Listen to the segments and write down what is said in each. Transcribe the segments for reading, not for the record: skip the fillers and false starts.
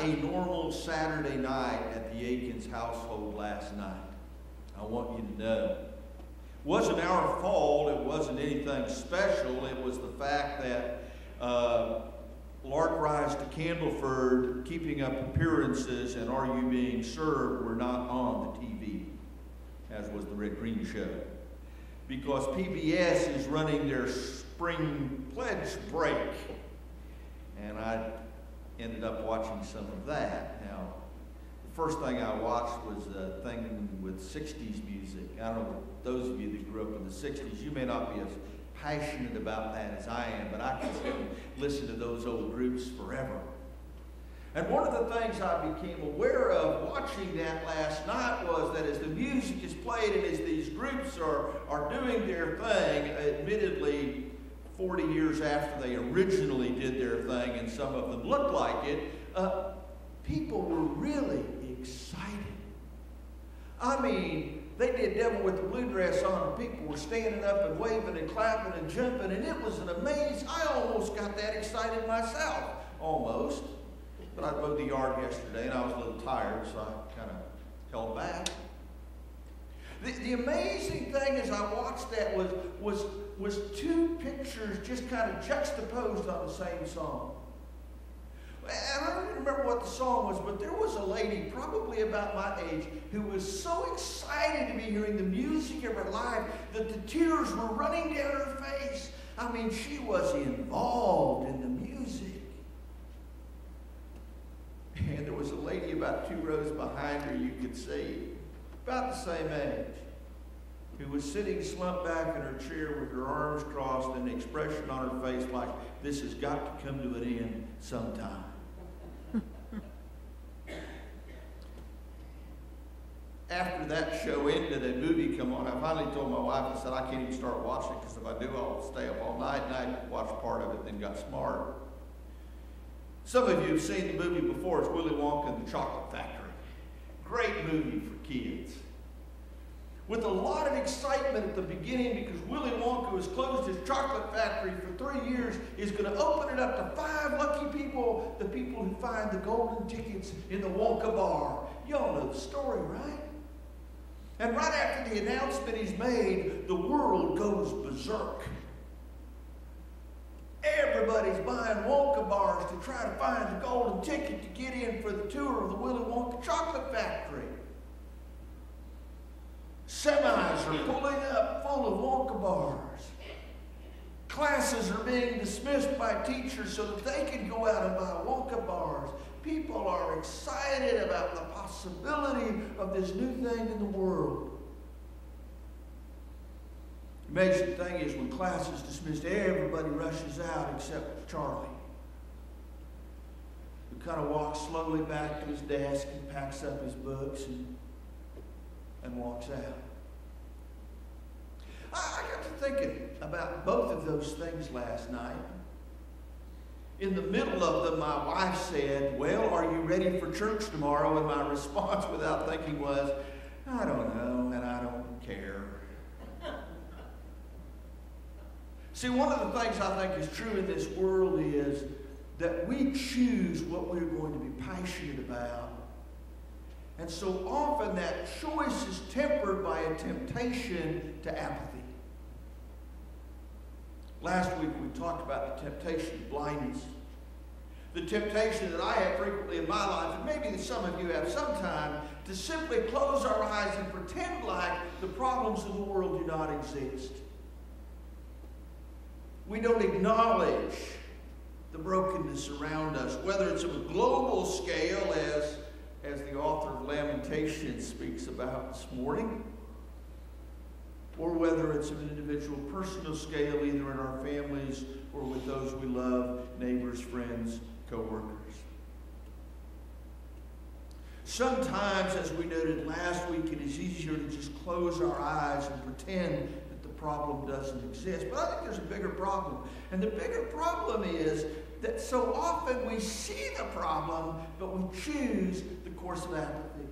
not a normal Saturday night at the Aikens household last night. I want you to know. It wasn't our fault. It wasn't anything special. It was the fact that Lark Rise to Candleford, Keeping Up Appearances, and Are You Being Served were not on the TV, as was the Red Green Show. Because PBS is running their spring pledge break. And I ended up watching some of that. Now, the first thing I watched was a thing with 60s music. I don't know, those of you that grew up in the 60s, you may not be as passionate about that as I am, but I can still listen to those old groups forever. And one of the things I became aware of watching that last night was that as the music is played and as these groups are doing their thing, admittedly 40 years after they originally did their thing, and some of them looked like it, people were really excited. I mean, they did Devil with the Blue Dress on, and people were standing up and waving and clapping and jumping, and it was an amazing, I almost got that excited myself, almost. But I mowed the yard yesterday, and I was a little tired, so I kind of held back. The amazing thing as I watched that was two pictures just kind of juxtaposed on the same song. And I don't remember what the song was, but there was a lady, probably about my age, who was so excited to be hearing the music of her life that the tears were running down her face. I mean, she was involved in the music. And there was a lady about 2 rows behind her, you could see, about the same age, who was sitting slumped back in her chair with her arms crossed and an expression on her face like, this has got to come to an end sometime. After that show ended, a movie come on. I finally told my wife, I said, I can't even start watching it because if I do, I'll stay up all night. And I watched part of it, then got smart. Some of you have seen the movie before. It's Willy Wonka and the Chocolate Factory. Great movie for kids. With a lot of excitement at the beginning because Willy Wonka, who has closed his chocolate factory for 3 years, is going to open it up to 5 lucky people, the people who find the golden tickets in the Wonka bar. Y'all know the story, right? And right after the announcement is made, the world goes berserk. Everybody's buying Wonka bars to try to find the golden ticket to get in for the tour of the Willy Wonka chocolate factory. Semis are pulling up full of Wonka bars. Classes are being dismissed by teachers so that they can go out and buy Wonka bars. People are excited about the possibility of this new thing in the world. The amazing thing is when class is dismissed, everybody rushes out except Charlie, who kind of walks slowly back to his desk and packs up his books and walks out. I got to thinking about both of those things last night. In the middle of them, my wife said, well, are you ready for church tomorrow? And my response without thinking was, I don't know, and I don't care. See, one of the things I think is true in this world is that we choose what we're going to be passionate about. And so often that choice is tempered by a temptation to apathy. Last week we talked about the temptation of blindness. The temptation that I have frequently in my life, and maybe that some of you have sometime, to simply close our eyes and pretend like the problems of the world do not exist. We don't acknowledge the brokenness around us, whether it's of a global scale, as the author of Lamentations speaks about this morning, or whether it's of an individual personal scale, either in our families or with those we love, neighbors, friends, co-workers. Sometimes, as we noted last week, it is easier to just close our eyes and pretend that the problem doesn't exist. But I think there's a bigger problem. And the bigger problem is that so often we see the problem, but we choose the course of apathy.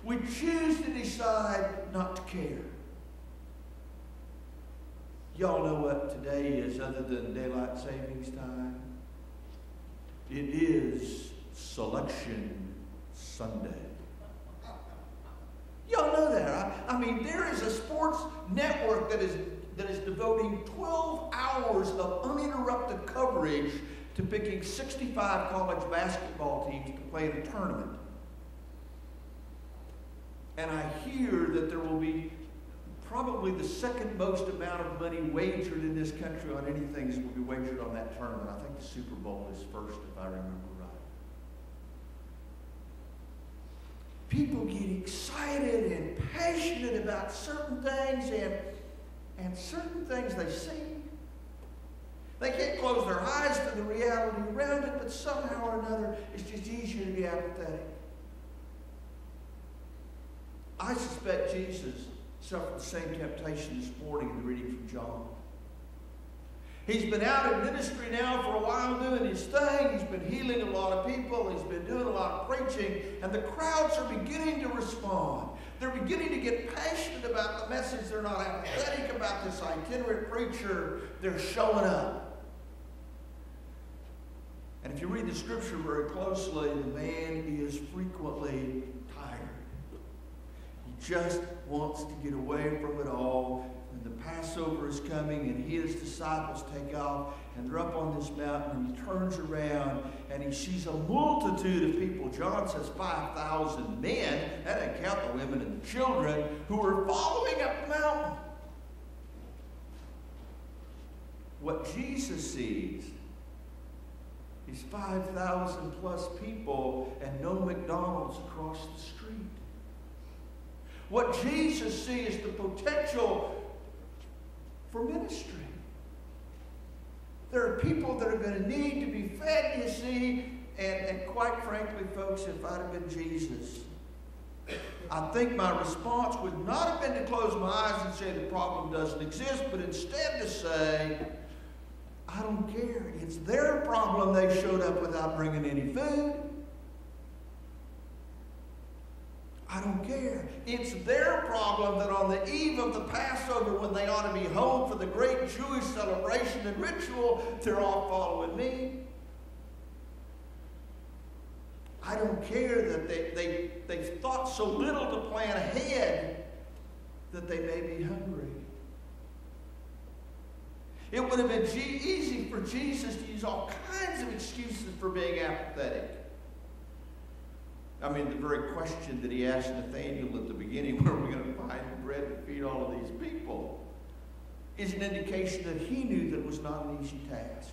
We choose to decide not to care. Y'all know what today is other than daylight savings time? It is Selection Sunday. Y'all know that. I mean, there is a sports network that is devoting 12 hours of uninterrupted coverage to picking 65 college basketball teams to play in a tournament. And I hear that there will be probably the second most amount of money wagered in this country on anything that will be wagered on that tournament. I think the Super Bowl is first, if I remember right. People get excited and passionate about certain things and certain things they see. They can't close their eyes to the reality around it, but somehow or another, it's just easier to be apathetic. I suspect Jesus suffered the same temptation this morning in the reading from John. He's been out in ministry now for a while doing his thing. He's been healing a lot of people. He's been doing a lot of preaching. And the crowds are beginning to respond. They're beginning to get passionate about the message. They're not apathetic about this itinerant preacher. They're showing up. And if you read the scripture very closely, the man is frequently tired. He just wants to get away from it all. And the Passover is coming, and he and his disciples take off, and they're up on this mountain, and he turns around, and he sees a multitude of people. John says 5,000 men. That doesn't count the women and the children who are following up the mountain. What Jesus sees is 5,000 plus people and no McDonald's across the street. What Jesus sees is the potential for ministry. There are people that are going to need to be fed, you see, and quite frankly, folks, if I'd have been Jesus, I think my response would not have been to close my eyes and say the problem doesn't exist, but instead to say, I don't care. It's their problem they showed up without bringing any food. I don't care. It's their problem that on the eve of the Passover, when they ought to be home for the great Jewish celebration and ritual, they're all following me. I don't care that they've thought so little to plan ahead that they may be hungry. It would have been easy for Jesus to use all kinds of excuses for being apathetic. I mean, the very question that he asked Nathanael at the beginning, where are we going to find the bread to feed all of these people, is an indication that he knew that it was not an easy task.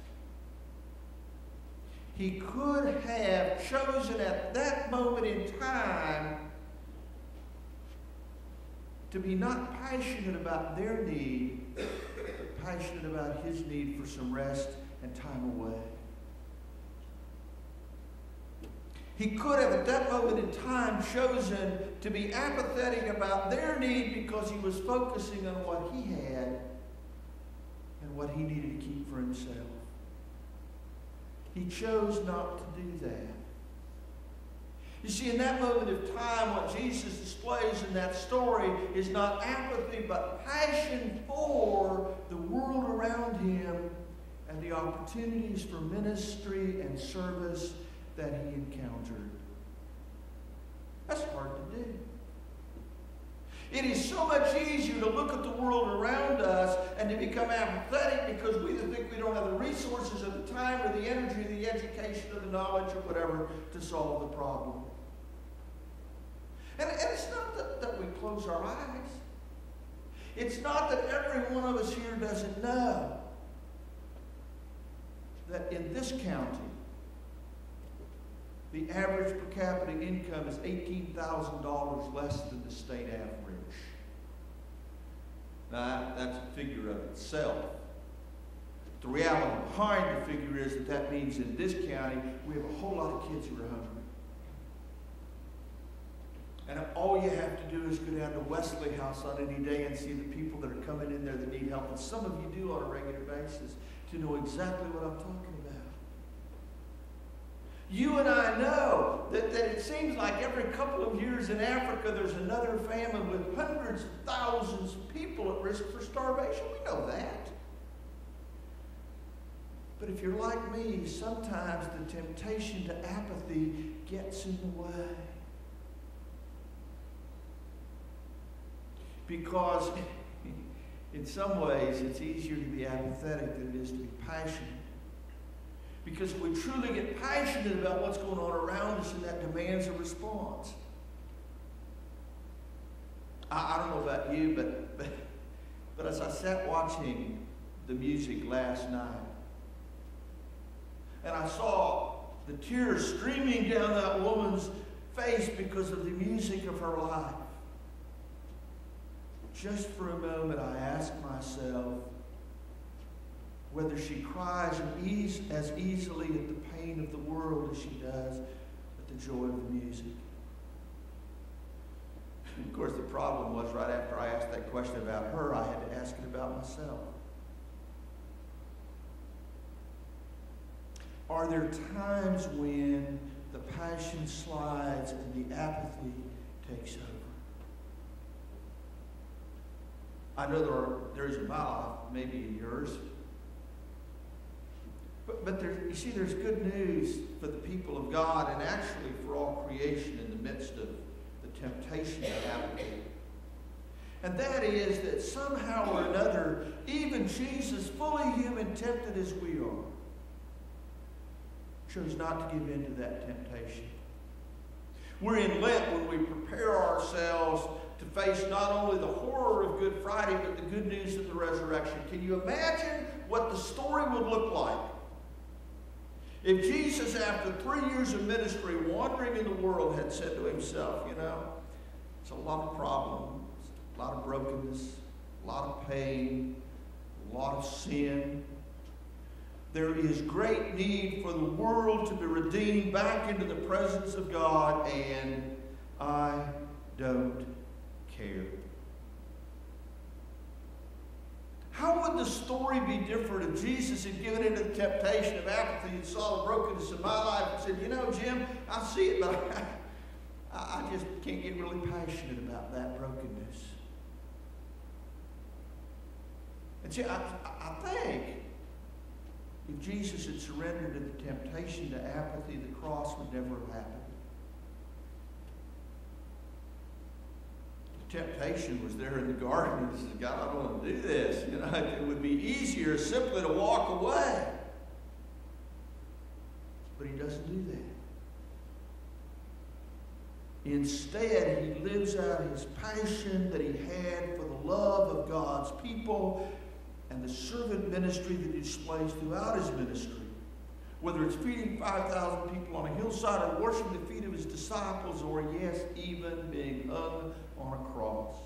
He could have chosen at that moment in time to be not passionate about their need, but passionate about his need for some rest and time away. He could have, at that moment in time, chosen to be apathetic about their need because he was focusing on what he had and what he needed to keep for himself. He chose not to do that. You see, in that moment of time, what Jesus displays in that story is not apathy, but passion for the world around him and the opportunities for ministry and service that he encountered. That's hard to do. It is so much easier to look at the world around us and to become apathetic because we think we don't have the resources or the time or the energy or the education or the knowledge or whatever to solve the problem. And it's not that we close our eyes. It's not that every one of us here doesn't know that in this county, the average per capita income is $18,000 less than the state average. Now, that's a figure of itself. The reality behind the figure is that means in this county, we have a whole lot of kids who are hungry. And all you have to do is go down to Wesley House on any day and see the people that are coming in there that need help. And some of you do on a regular basis to know exactly what I'm talking about. You and I know that it seems like every couple of years in Africa there's another famine with hundreds of thousands of people at risk for starvation. We know that. But if you're like me, sometimes the temptation to apathy gets in the way. Because in some ways it's easier to be apathetic than it is to be passionate. Because if we truly get passionate about what's going on around us, and that demands a response. I don't know about you, but as I sat watching the music last night, and I saw the tears streaming down that woman's face because of the music of her life, just for a moment I asked myself whether she cries as easily at the pain of the world as she does at the joy of the music. And of course, the problem was right after I asked that question about her, I had to ask it about myself. Are there times when the passion slides and the apathy takes over? I know there is in my life, maybe in yours. But you see, there's good news for the people of God, and actually for all creation in the midst of the temptation of apathy. And that is that somehow or another, even Jesus, fully human, tempted as we are, chose not to give in to that temptation. We're in Lent when we prepare ourselves to face not only the horror of Good Friday, but the good news of the resurrection. Can you imagine what the story would look like if Jesus, after 3 years of ministry, wandering in the world, had said to himself, you know, it's a lot of problems, a lot of brokenness, a lot of pain, a lot of sin. There is great need for the world to be redeemed back into the presence of God, and I don't care. How would the story be different if Jesus had given into the temptation of apathy and saw the brokenness in my life and said, you know, Jim, I see it, but I just can't get really passionate about that brokenness. And see, I think if Jesus had surrendered to the temptation to apathy, the cross would never have happened. The temptation was there in the garden. He said, God, I don't want to do this. You know, it would be easier simply to walk away. But he doesn't do that. Instead, he lives out his passion that he had for the love of God's people and the servant ministry that he displays throughout his ministry. Whether it's feeding 5,000 people on a hillside or washing the feet of his disciples, or yes, even being hung on a cross.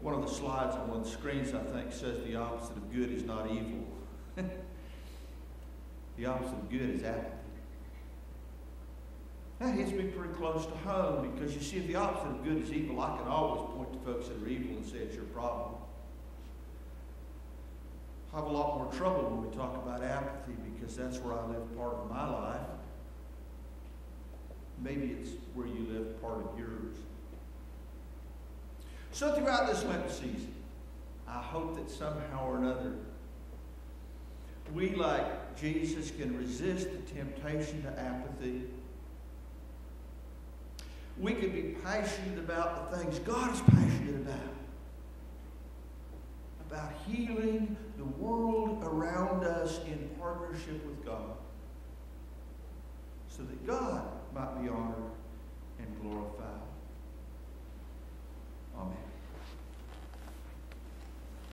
One of the slides on one of the screens, I think, says the opposite of good is not evil. The opposite of good is apathy. That hits me pretty close to home, because you see, if the opposite of good is evil, I can always point to folks that are evil and say it's your problem. I have a lot more trouble when we talk about apathy, because that's where I live part of my life. Maybe it's where you live part of yours. So throughout this Lenten season, I hope that somehow or another we, like Jesus, can resist the temptation to apathy. We can be passionate about the things God is passionate about healing the world around us in partnership with God, so that God might be honored